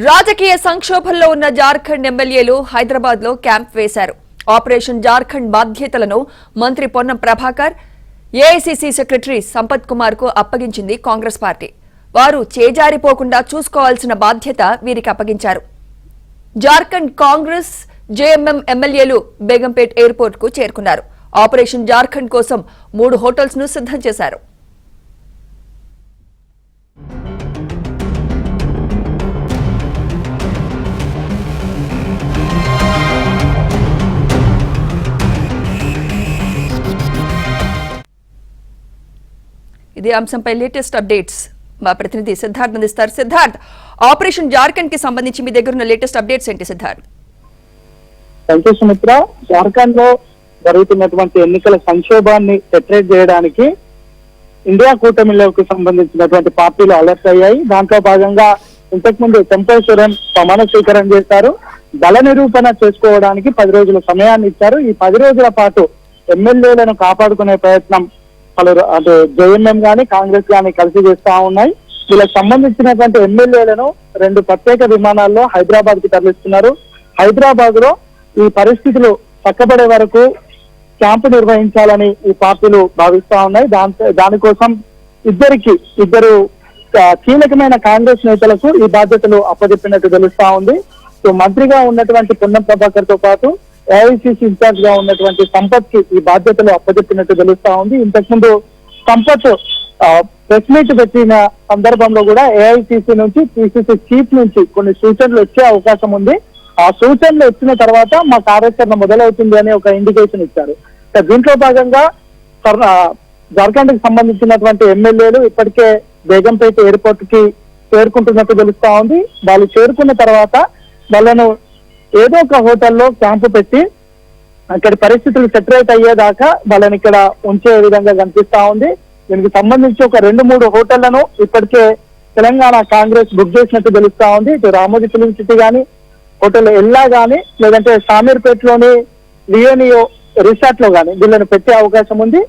రాజకీయ సంక్షోభంలో ఉన్న జార్ఖండ్ ఎమ్మెల్యేలు హైదరాబాద్ లో క్యాంప్ వేశారు. ఆపరేషన్ జార్ఖండ్ బాధ్యతలను మంత్రి పొన్నం ప్రభాకర్, ఏఐసీసీ సెక్రటరీ సంపత్ కుమార్ కు అప్పగించింది కాంగ్రెస్ పార్టీ. వారు చేజారిపోకుండా చూసుకోవాల్సిన బాధ్యత వీరికి అప్పగించారు. జార్ఖండ్ కాంగ్రెస్ జేఎంఎం ఎమ్మెల్యేలు బేగంపేట్ ఎయిర్పోర్ట్ కు చేరుకున్నారు. ఆపరేషన్ జార్ఖండ్ కోసం 3 హోటల్స్ ను సిద్ధం చేశారు. ఇదే అంశంపై లేటెస్ట్ అప్డేట్స్ మా ప్రతినిధి సిద్ధార్థ్ అందిస్తారు. సిద్ధార్థ్, ఆపరేషన్ జార్ఖండ్ కి సంబంధించి మీ దగ్గర ఉన్న లేటెస్ట్ అప్డేట్స్ ఏంటి సిద్ధార్థ్? సంతోష్ మిత్ర, జార్ఖండ్ లో జరుగుతున్నటువంటి ఎన్నికల సంక్షోభాన్ని సెటరేట్ చేయడానికి ఇండియా కూటమిలోకి సంబంధించినటువంటి పార్టీలు అలర్ట్ అయ్యాయి. దాంట్లో భాగంగా ఇంతకు ముందు టెంపేశ్వరం ప్రమాణ స్వీకారం చేశారు. బల నిరూపణ చేసుకోవడానికి 10 రోజుల సమయాన్ని ఇచ్చారు. ఈ 10 రోజుల పాటు ఎమ్మెల్యేలను కాపాడుకునే ప్రయత్నం పలువురు అటు జేఎంఎం గానీ కాంగ్రెస్ గానీ కలిసి చేస్తా ఉన్నాయి. వీళ్ళకి సంబంధించినటువంటి ఎమ్మెల్యేలను 2 ప్రత్యేక విమానాల్లో హైదరాబాద్ కి తరలిస్తున్నారు. హైదరాబాద్ లో ఈ పరిస్థితులు చక్కబడే వరకు క్యాంపు నిర్వహించాలని ఈ పార్టీలు భావిస్తా ఉన్నాయి. దానికోసం ఇద్దరు కీలకమైన కాంగ్రెస్ నేతలకు ఈ బాధ్యతలు అప్పచెప్పినట్టు తెలుస్తా ఉంది. సో మంత్రిగా ఉన్నటువంటి పొన్నం ప్రభాకర్ తో పాటు ఏఐసీసీ ఇన్ఛార్జ్ గా ఉన్నటువంటి సంపత్ కి ఈ బాధ్యతలు అప్పచెప్పినట్టు తెలుస్తా ఉంది. ఇంతకుముందు సంపత్ ప్రెస్ మీట్ పెట్టిన సందర్భంలో కూడా ఏఐసీసీ నుంచి పిసిసి చీఫ్ నుంచి కొన్ని సూచనలు వచ్చే అవకాశం ఉంది. ఆ సూచనలు వచ్చిన తర్వాత మా కార్యాచరణ మొదలవుతుంది అని ఒక ఇండికేషన్ ఇచ్చారు. దీంట్లో భాగంగా జార్ఖండ్ కి సంబంధించినటువంటి ఎమ్మెల్యేలు ఇప్పటికే బేగంపేట ఎయిర్పోర్ట్ కి చేరుకుంటున్నట్టు తెలుస్తా ఉంది. వాళ్ళు చేరుకున్న తర్వాత వాళ్ళను ఏదో ఒక హోటల్లో క్యాంపు పెట్టి అక్కడి పరిస్థితులు సెటరేట్ అయ్యేదాకా వాళ్ళని ఇక్కడ ఉంచే విధంగా కనిపిస్తా ఉంది. దీనికి సంబంధించి ఒక 2-3 హోటళ్లను ఇప్పటికే తెలంగాణ కాంగ్రెస్ బుక్ చేసినట్టు తెలుస్తా ఉంది. ఇటు రామోజీ ఫిలిం సిటీ గానీ, హోటల్ ఎల్లా గానీ, లేదంటే షామీర్పేటలోని లియోనియో రిసార్ట్ లో గానీ వీళ్ళని పెట్టే అవకాశం ఉంది.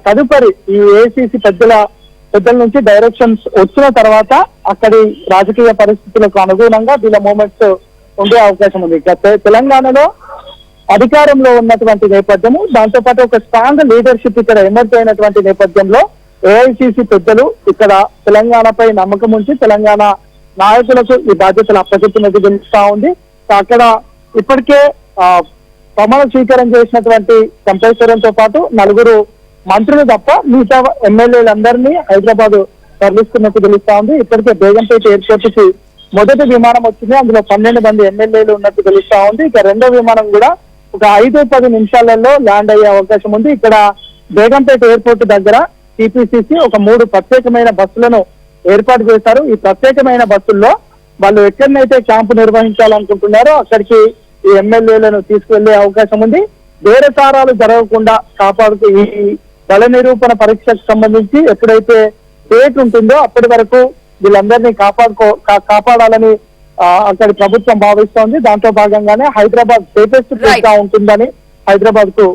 తదుపరి ఈ ఏఐసీసీ పెద్దల నుంచి డైరెక్షన్స్ వచ్చిన తర్వాత అక్కడి రాజకీయ పరిస్థితులకు అనుగుణంగా వీళ్ళ మూమెంట్స్ ఉండే అవకాశం ఉంది. తెలంగాణలో అధికారంలో ఉన్నటువంటి నేపథ్యము, దాంతో పాటు ఒక స్ట్రాంగ్ లీడర్షిప్ ఇక్కడ ఎమర్జ్ అయినటువంటి నేపథ్యంలో ఏఐసీసీ పెద్దలు ఇక్కడ తెలంగాణపై నమ్మకం ఉంచి తెలంగాణ నాయకులకు ఈ బాధ్యతలు అప్పచెప్పినట్టు తెలుస్తా ఉంది. అక్కడ ఇప్పటికే ప్రమాణ స్వీకారం చేసినటువంటి టెంపేశ్వరంతో పాటు 4 మంత్రులు తప్ప మిగతా ఎమ్మెల్యేలందరినీ హైదరాబాద్ తరలిస్తున్నట్టు తెలుస్తా ఉంది. ఇప్పటికే బేగంపేట ఎయిర్పోర్ట్ కి మొదటి విమానం వచ్చింది. అందులో 12 మంది ఎమ్మెల్యేలు ఉన్నట్టు తెలుస్తా ఉంది. ఇక రెండో విమానం కూడా ఒక 5-10 నిమిషాలలో ల్యాండ్ అయ్యే అవకాశం ఉంది. ఇక్కడ బేగంపేట ఎయిర్పోర్ట్ దగ్గర టీపీసీసీ ఒక 3 ప్రత్యేకమైన బస్సులను ఏర్పాటు చేశారు. ఈ ప్రత్యేకమైన బస్సుల్లో వాళ్ళు ఎక్కడనైతే క్యాంపు నిర్వహించాలనుకుంటున్నారో అక్కడికి ఈ ఎమ్మెల్యేలను తీసుకువెళ్లే అవకాశం ఉంది. బేరసారాలు జరగకుండా కాపాడుతూ ఈ బల నిరూపణ పరీక్షకు సంబంధించి ఎప్పుడైతే డేట్ ఉంటుందో అప్పటి వరకు వీళ్ళందరినీ కాపాడాలని అక్కడి ప్రభుత్వం భావిస్తోంది. దాంట్లో భాగంగానే హైదరాబాద్ సేఫెస్ట్ ప్లేస్ గా ఉంటుందని హైదరాబాద్ కు